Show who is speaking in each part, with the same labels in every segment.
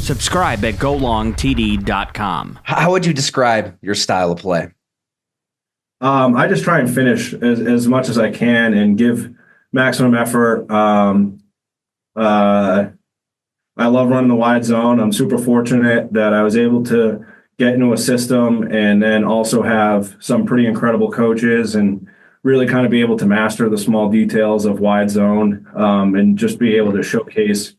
Speaker 1: Subscribe at golongtd.com.
Speaker 2: How would you describe your style of play?
Speaker 3: I just try and finish as much as I can and give maximum effort. I love running the wide zone. I'm super fortunate that I was able to get into a system and then also have some pretty incredible coaches and really kind of be able to master the small details of wide zone, and just be able to showcase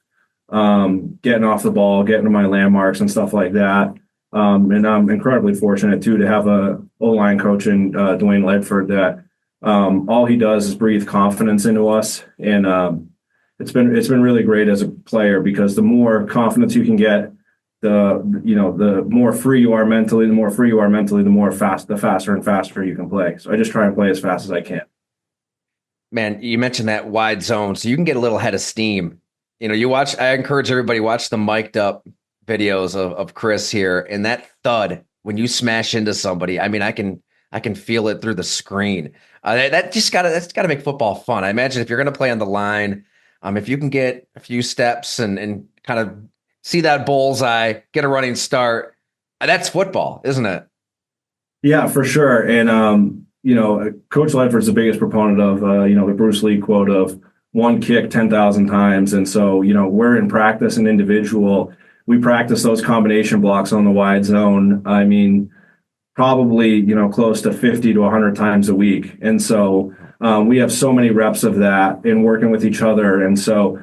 Speaker 3: getting off the ball, getting to my landmarks and stuff like that. And I'm incredibly fortunate too to have a O-line coach in Dwayne Ledford that all he does is breathe confidence into us, and it's been really great as a player, because the more confidence you can get, the more free you are mentally, the faster and faster you can play. So I just try and play as fast as I can.
Speaker 2: Man, you mentioned that wide zone, so you can get a little head of steam. I encourage everybody to watch the mic'd up videos of Chris here, and that thud when you smash into somebody. I mean, I can feel it through the screen. That's gotta make football fun. I imagine if you're gonna play on the line, if you can get a few steps and kind of see that bullseye, get a running start, that's football, isn't it?
Speaker 3: Yeah, for sure. And Coach Ledford's the biggest proponent of the Bruce Lee quote of one kick 10,000 times. And so we're in practice and individual. We practice those combination blocks on the wide zone. I mean, probably, close to 50 to 100 times a week. And so we have so many reps of that in working with each other. And so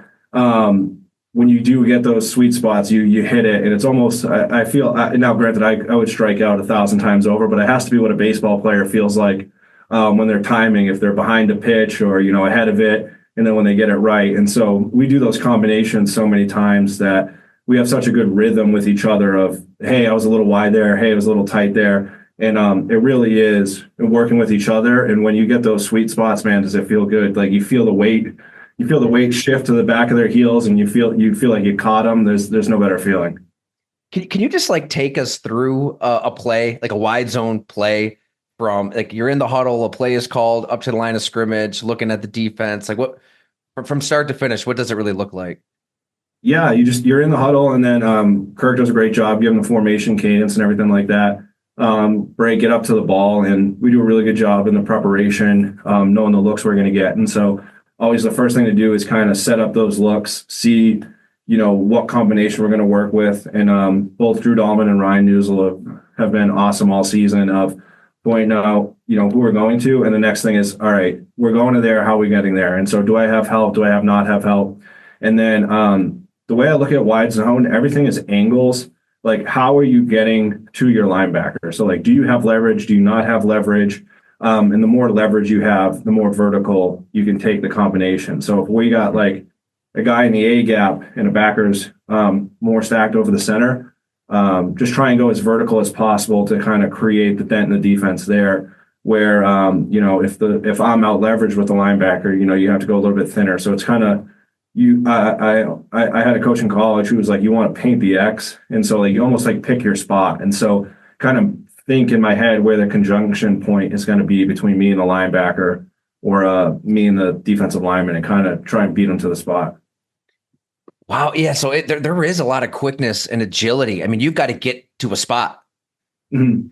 Speaker 3: when you do get those sweet spots, you hit it. And it's almost, I feel, now granted, I would strike out 1,000 times over, but it has to be what a baseball player feels like when they're timing, if they're behind a pitch or, ahead of it, and then when they get it right. And so we do those combinations so many times that we have such a good rhythm with each other of, hey, I was a little wide there. Hey, it was a little tight there. And it really is working with each other. And when you get those sweet spots, man, does it feel good? Like you feel the weight shift to the back of their heels, and you feel like you caught them. There's no better feeling.
Speaker 2: Can you just take us through a play, like a wide zone play, from you're in the huddle, a play is called up to the line of scrimmage, looking at the defense, what from start to finish, what does it really look like?
Speaker 3: Yeah, you're in the huddle, and then Kirk does a great job giving the formation cadence and everything like that. Break it up to the ball, and we do a really good job in the preparation, knowing the looks we're going to get. And so always the first thing to do is kind of set up those looks, see, what combination we're going to work with. And both Drew Dahlman and Ryan Newsel have been awesome all season of pointing out, who we're going to. And the next thing is, all right, we're going to there. How are we getting there? And so do I have help? Do I not have help? And then the way I look at wide zone, everything is angles. Like, how are you getting to your linebacker? So, do you have leverage? Do you not have leverage? And the more leverage you have, the more vertical you can take the combination. So if we got a guy in the A gap and a backer's more stacked over the center, just try and go as vertical as possible to kind of create the dent in the defense there. Where if I'm out leveraged with the linebacker, you have to go a little bit thinner. So it's kind of I had a coach in college who was like, you want to paint the X, and so you almost pick your spot, and so kind of think in my head where the conjunction point is going to be between me and the linebacker, or me and the defensive lineman, and kind of try and beat them to the spot.
Speaker 2: Wow. Yeah. So there is a lot of quickness and agility. I mean, you've got to get to a spot.
Speaker 3: Mm-hmm.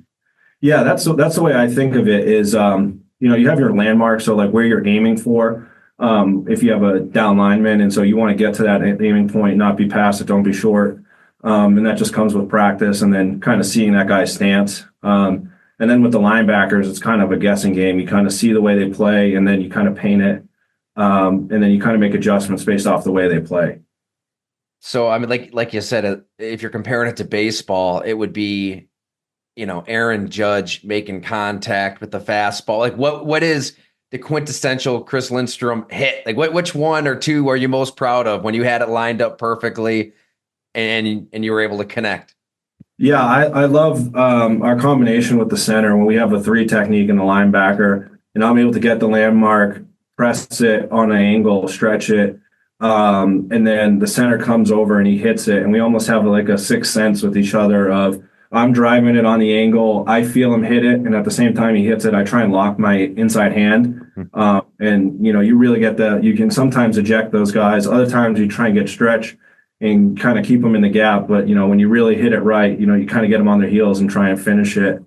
Speaker 3: Yeah, that's the way I think of it is, you have your landmark. So where you're aiming for, if you have a down lineman, and so you want to get to that aiming point, not be past it, don't be short. And that just comes with practice and then kind of seeing that guy's stance. And then with the linebackers, it's kind of a guessing game. You kind of see the way they play, and then you kind of paint it. And then you kind of make adjustments based off the way they play.
Speaker 2: So, I mean, like you said, if you're comparing it to baseball, it would be, Aaron Judge making contact with the fastball. What is the quintessential Chris Lindstrom hit? Which one or two are you most proud of when you had it lined up perfectly and you were able to connect?
Speaker 3: Yeah, I love our combination with the center when we have a 3 technique and the linebacker, and I'm able to get the landmark, press it on an angle, stretch it, and then the center comes over and he hits it, and we almost have a sixth sense with each other of, I'm driving it on the angle, I feel him hit it, and at the same time he hits it, I try and lock my inside hand. And you really get you can sometimes eject those guys. Other times you try and get stretch, and kind of keep them in the gap. But, when you really hit it right, you kind of get them on their heels and try and finish it.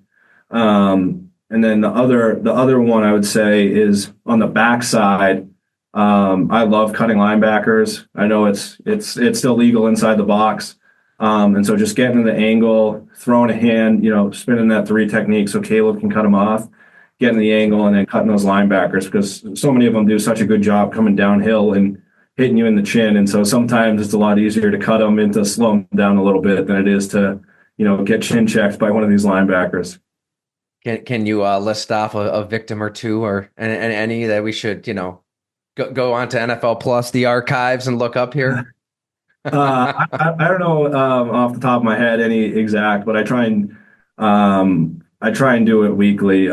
Speaker 3: And then the other one I would say is on the backside. I love cutting linebackers. I know it's still legal inside the box. And so just getting the angle, throwing a hand, spinning that 3 technique so Caleb can cut them off, getting the angle and then cutting those linebackers, because so many of them do such a good job coming downhill and hitting you in the chin. And so sometimes it's a lot easier to cut them and to slow them down a little bit than it is to, get chin checked by one of these linebackers.
Speaker 2: Can you list off a victim or two, or and any that we should, go on to NFL Plus, the archives, and look up here?
Speaker 3: I don't know off the top of my head any exact, but I try and do it weekly.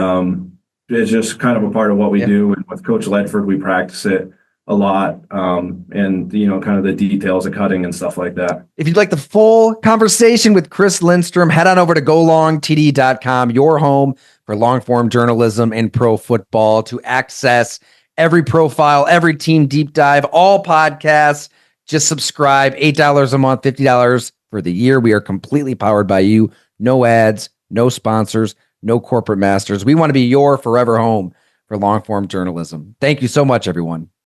Speaker 3: It's just kind of a part of what we do, and with Coach Ledford, we practice it a lot, and kind of the details of cutting and stuff like that.
Speaker 4: If you'd like the full conversation with Chris Lindstrom, head on over to golongtd.com, your home for long-form journalism and pro football, to access every profile, every team deep dive, all podcasts. Just subscribe, $8 a month, $50 for the year. We are completely powered by you. No ads, no sponsors, no corporate masters. We want to be your forever home for long-form journalism. Thank you so much, everyone.